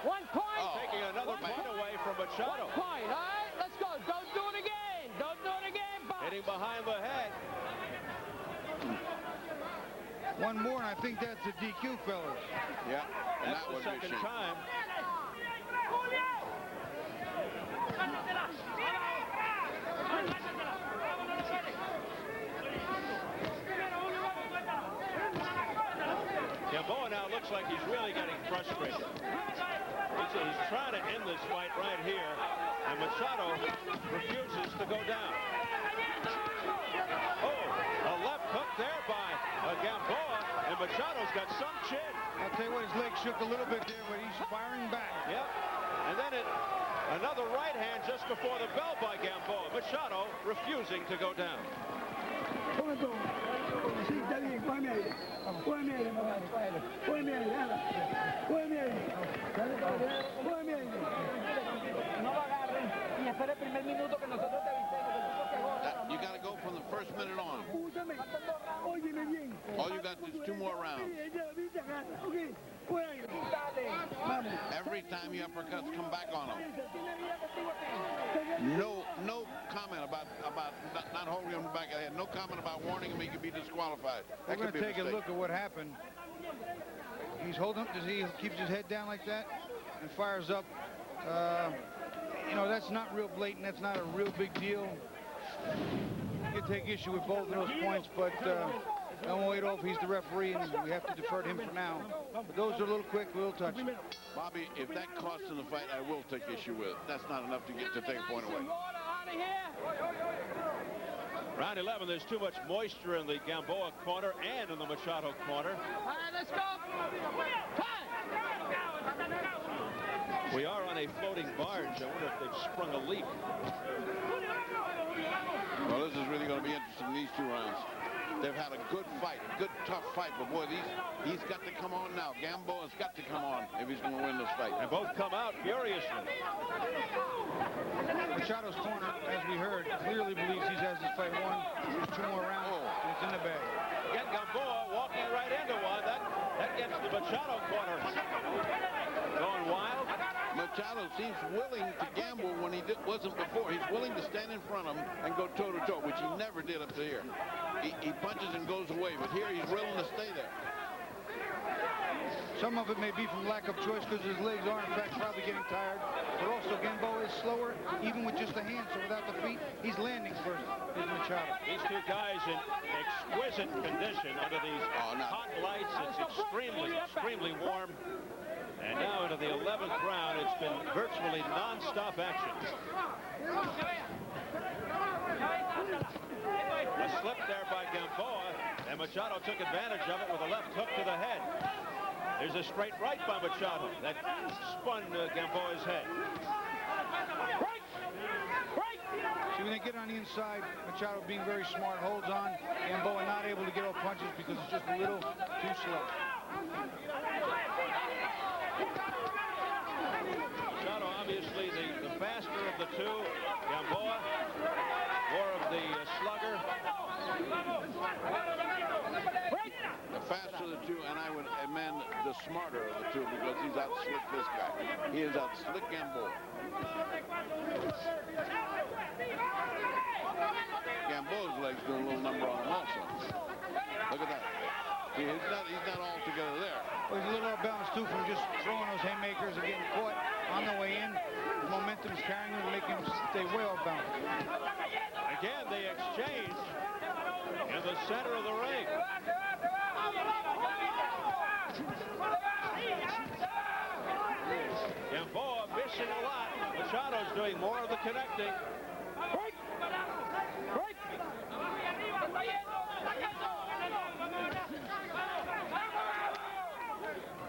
1 point. Taking another point away from Machado. 1 point, all right? Let's go. Don't do it again. Don't do it again, Bob. Hitting behind the head. One more, and I think that's a DQ, fellas. Yeah, That's that the would be a second shame. time. Gamboa now looks like he's really getting frustrated. He's trying to end this fight right here, and Machado refuses to go down. Oh, a left hook there by Gamboa, and Machado's got some chin. I'll tell you what, his leg shook a little bit there, but he's firing back. Yep, and then another right hand just before the bell by Gamboa. Machado refusing to go down. Sí, está bien, cógeme aire. Cógeme aire, mamá. Cógeme aire, anda. Cógeme aire. Cógeme aire. No lo agarren y espere el primer minuto que nosotros te avisemos. You got to go from the first minute on. Escúchame. Óyeme bien. All you got is 2 more rounds. Okay. Vamos. Every time you uppercuts, come back on him. No comment about not holding him back of the head. No comment about warning him he could be disqualified. We're That going could be to a take a mistake. look at what happened. He's holding up. Does he keeps his head down like that and fires up? You know, that's not real blatant. That's not a real big deal. You can take issue with both of those points, but Elmo Adolph, he's the referee, and we have to defer to him for now. But those are a little quick, a little touch. Bobby, if that costs in the fight, I will take issue with it. That's not enough to take a point away. Round 11, there's too much moisture in the Gamboa corner and in the Machado corner. All right, let's go. We are on a floating barge. I wonder if they've sprung a leak. Well, this is really going to be interesting, these 2 rounds. They've had a good fight, a good, tough fight, but boy, he's got to come on now. Gamboa's got to come on if he's going to win this fight. And both come out furiously. Machado's corner, as we heard, clearly believes he has this fight won. There's 2 more rounds, and it's in the bag. Again, Gamboa walking right into one. That gets the Machado corner going wild. Machado seems willing to gamble when he wasn't before. He's willing to stand in front of him and go toe-to-toe, which he never did up to here. He punches and goes away, but here he's willing to stay there. Some of it may be from lack of choice because his legs are, in fact, probably getting tired. But also, Gamboa is slower, even with just the hands. So without the feet, he's landing first. Here's Machado. These 2 guys in exquisite condition under these hot lights. It's extremely warm. And now into the 11th round, it's been virtually non-stop action. A slip there by Gamboa, and Machado took advantage of it with a left hook to the head. There's a straight right by Machado that spun Gamboa's head. See, when they get on the inside, Machado being very smart, holds on. Gamboa not able to get off punches because it's just a little too slow. Machado, obviously, the faster of the 2. Gamboa, more of the slugger. The faster of the 2, and I would amend the smarter of the 2 because he's out-slick this guy. He is out-slick Gamboa. Gamboa's legs doing a little number on him also. Look at that. See, he's not all together there. Well, he's a little off balance, too, from just throwing those haymakers and getting caught on the way in. The momentum's carrying him and making him stay way off balance. Again, they exchange in the center of the ring. Gamboa missing a lot. Machado's doing more of the connecting.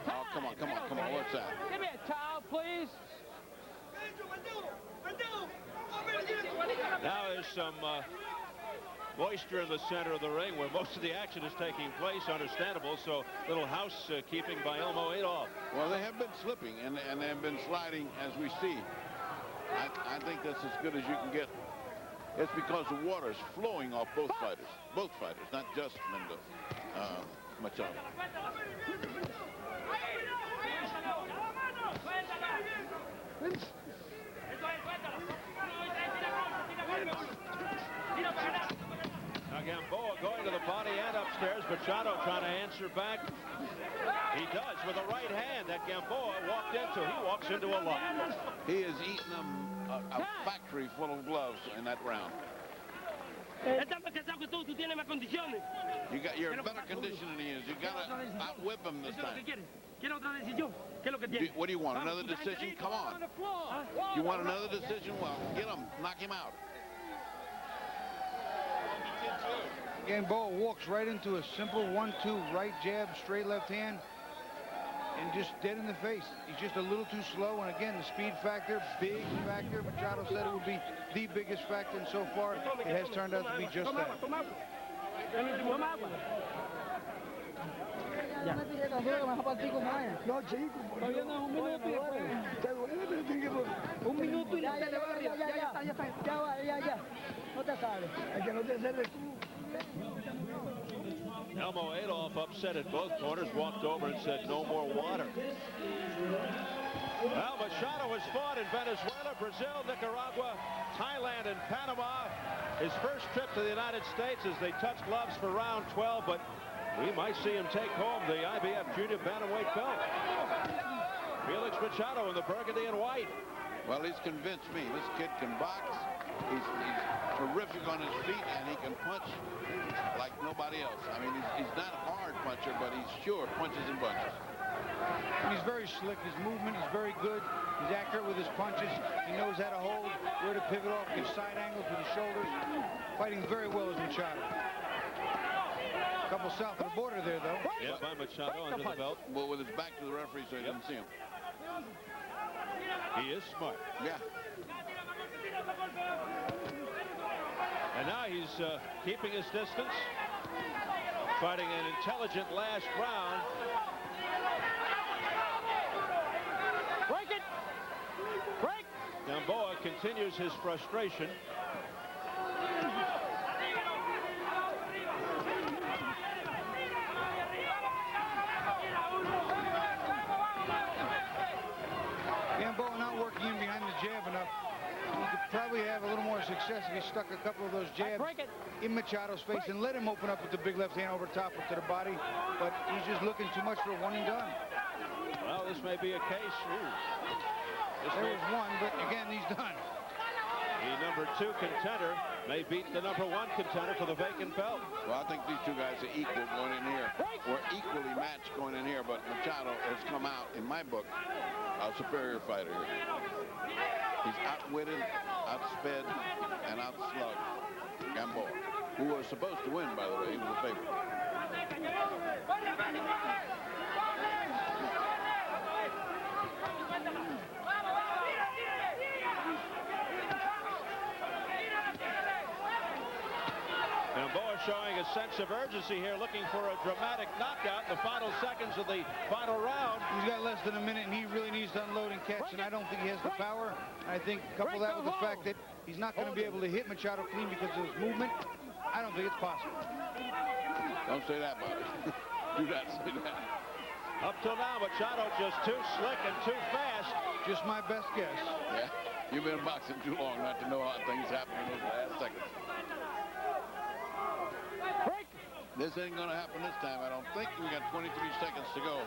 Oh, come on. What's that? Give me a towel, please. Now there's some moisture in the center of the ring where most of the action is taking place. Understandable. So little housekeeping by Elmo Adolph. Well, they have been slipping and they have been sliding as we see. I think that's as good as you can get. It's because the water is flowing off both fighters, not just Machado. Now Gamboa going to the body and upstairs. Machado trying to answer back. He does with a right hand that Gamboa walked into. He walks into a lot. He has eaten a factory full of gloves in that round. You're in better condition than he is. You got to outwhip him this time. What do you want? Another decision? Come on. You want another decision? Well, get him. Knock him out. Gamboa walks right into a simple 1-2 right jab, straight left hand, and just dead in the face. He's just a little too slow, and again, the speed factor, big factor. Machado said it would be the biggest factor, and so far, it has turned out to be just that. No, chico, todavía no es un minuto y después. Te duele, pero tiene que... Un minuto y la telebarrio. Ya. No te sabes. Es que no te sabes tú. Elmo Adolph upset at both corners, walked over and said no more water. Well, Machado has fought in Venezuela, Brazil, Nicaragua, Thailand, and Panama. His first trip to the United States as they touch gloves for round 12, but we might see him take home the IBF Junior Bantamweight belt. Felix Machado in the burgundy and white. Well, he's convinced me. This kid can box. He's terrific on his feet, and he can punch like nobody else. I mean, he's not a hard puncher, but he's sure punches and bunches. He's very slick. His movement is very good. He's accurate with his punches. He knows how to hold, where to pivot off, give side angles with his shoulders. Fighting very well as Machado. A couple south of the border there, though. Yeah, by Machado under the belt. Well, with his back to the referee, so he didn't see him. He is smart. Yeah. And now he's keeping his distance, fighting an intelligent last round. Break it! Break! Gamboa continues his frustration. Gamboa not working in behind the jab enough. He could probably have a little more success if he stuck a couple of those jabs in Machado's face and let him open up with the big left hand over top to the body. But he's just looking too much for a one and done. Well, this may be a case. There was one, but again, he's done. The number 2 contender may beat the number 1 contender for the vacant belt. Well, I think these two guys are equal going in here. We're equally matched going in here, but Machado has come out, in my book, a superior fighter here. He's outwitted, outsped, and outslugged Gamboa, who was supposed to win, by the way. He was a favorite. Gamboa showing a sense of urgency here, looking for a dramatic knockout in the final seconds of the final round. He's got less than a minute, and he really needs to unload and catch, and I don't think he has the power. I think couple that with the fact that he's not going to be able to hit Machado clean because of his movement. I don't think it's possible. Don't say that, Bobby. Do not say that. Up till now, Machado just too slick and too fast. Just my best guess. Yeah, you've been boxing too long not to know how things happen in those last seconds. This ain't going to happen this time, I don't think. We got 23 seconds to go.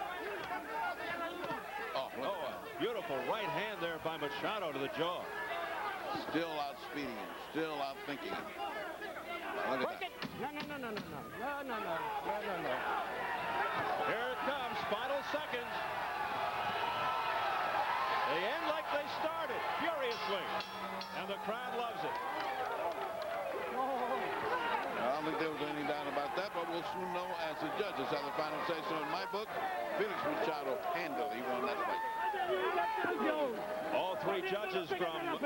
Oh, a beautiful right hand there by Machado to the jaw. Still outspeeding him, still outthinking him. Look at that. No. Here it comes, final seconds. They end like they started, furiously. And the crowd loves it. I don't think there was any doubt about that, but we'll soon know as the judges have the final say. So in my book, Felix Machado handily won that fight. All 3 judges from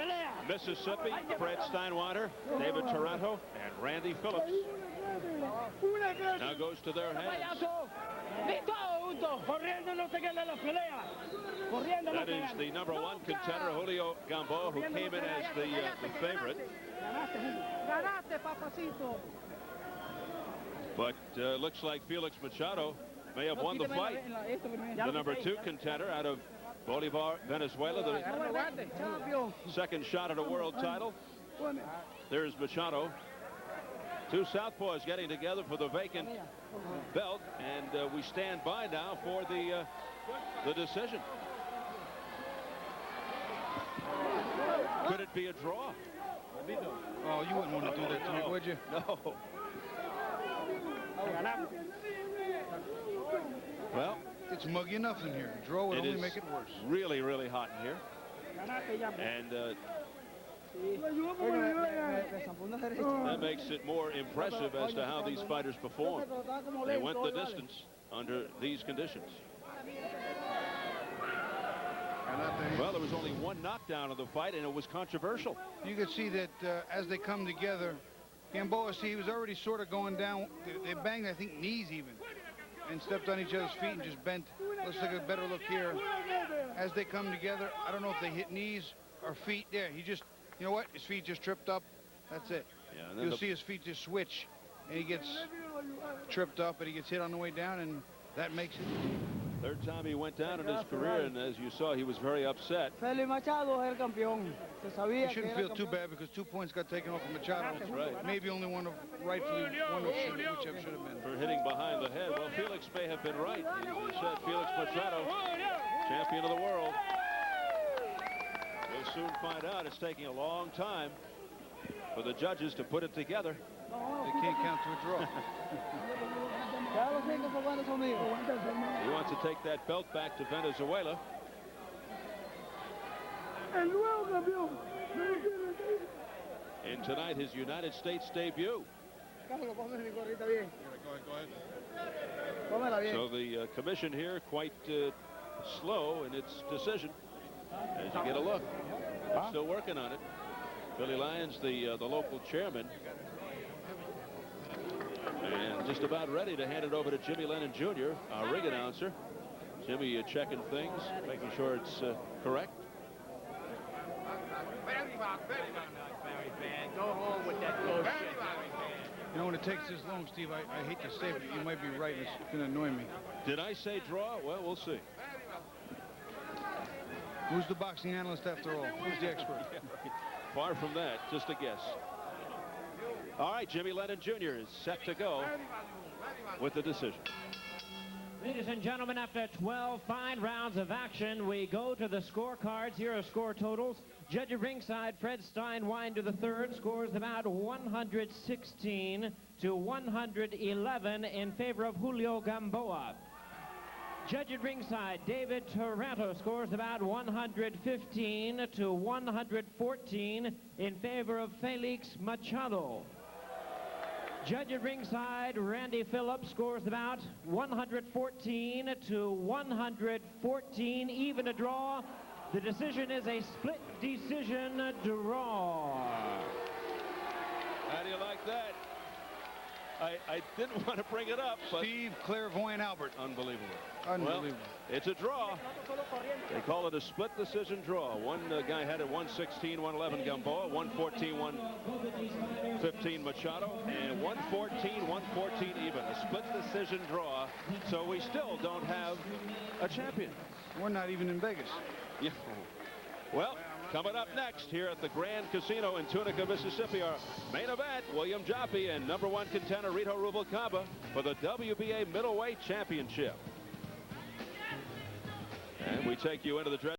Mississippi, Fred Steinwinder, David Taranto, and Randy Phillips. Now goes to their hands. That is the #1 contender, Julio Gamboa, who came in as the favorite. But looks like Felix Machado may have won the fight. The #2 contender out of Bolivar, Venezuela, the second shot at a world title. There's Machado. Two southpaws getting together for the vacant belt, and we stand by now for the decision. Could it be a draw? Oh, you wouldn't want to do that to me, would you? No. Well, it's muggy enough in here. Draw would only make it worse. Really, really hot in here. And that makes it more impressive as to how these fighters perform. They went the distance under these conditions. Well, there was only one knockdown of the fight, and it was controversial. You could see that as they come together, Gamboa, see, he was already sort of going down. They banged, I think, knees even, and stepped on each other's feet and just bent. Let's take a better look here. As they come together, I don't know if they hit knees or feet. There, he just, you know what? His feet just tripped up. That's it. Yeah, you'll see his feet just switch, and he gets tripped up, and he gets hit on the way down, and that makes it. Third time he went down in his career, and as you saw, he was very upset. He shouldn't feel too bad because 2 points got taken off of Machado. That's right. Maybe only one of rightfully one of whichever should have been. For hitting behind the head. Well, Felix may have been right. As you said, Felix Machado, champion of the world. We'll soon find out. It's taking a long time for the judges to put it together. They can't count to a draw. He wants to take that belt back to Venezuela. And tonight, his United States debut. So the commission here quite slow in its decision. As you get a look, they're still working on it. Billy Lyons, the local chairman, and just about ready to hand it over to Jimmy Lennon Jr., our ring announcer. Jimmy checking things, making sure it's correct. Go home with that bullshit. You know, when it takes this long, Steve, I hate to say it, but you might be right. It's going to annoy me. Did I say draw? Well, we'll see. Who's the boxing analyst after all? Who's the expert? Far from that, just a guess. All right, Jimmy Lennon Jr. is set to go with the decision. Ladies and gentlemen, after 12 fine rounds of action, we go to the scorecards. Here are score totals. Judge at ringside, Fred Steinwinder III, scores about 116 to 111 in favor of Julio Gamboa. Judge at ringside, David Taranto, scores about 115 to 114 in favor of Felix Machado. Judge at ringside, Randy Phillips, scores about 114 to 114, even a draw. The decision is a split decision draw. How do you like that? I didn't want to bring it up, but Steve Clairvoyant Albert. Unbelievable. Unbelievable. Well, it's a draw. They call it a split decision draw. One guy had it 116, 111 Gamboa, 114, 115 Machado, and 114, 114 even. A split decision draw. So we still don't have a champion. We're not even in Vegas. Yeah. Well, coming up next here at the Grand Casino in Tunica, Mississippi, our main event, William Joppy and #1 contender Rito Rubalcaba for the WBA Middleweight Championship. And we take you into the dress.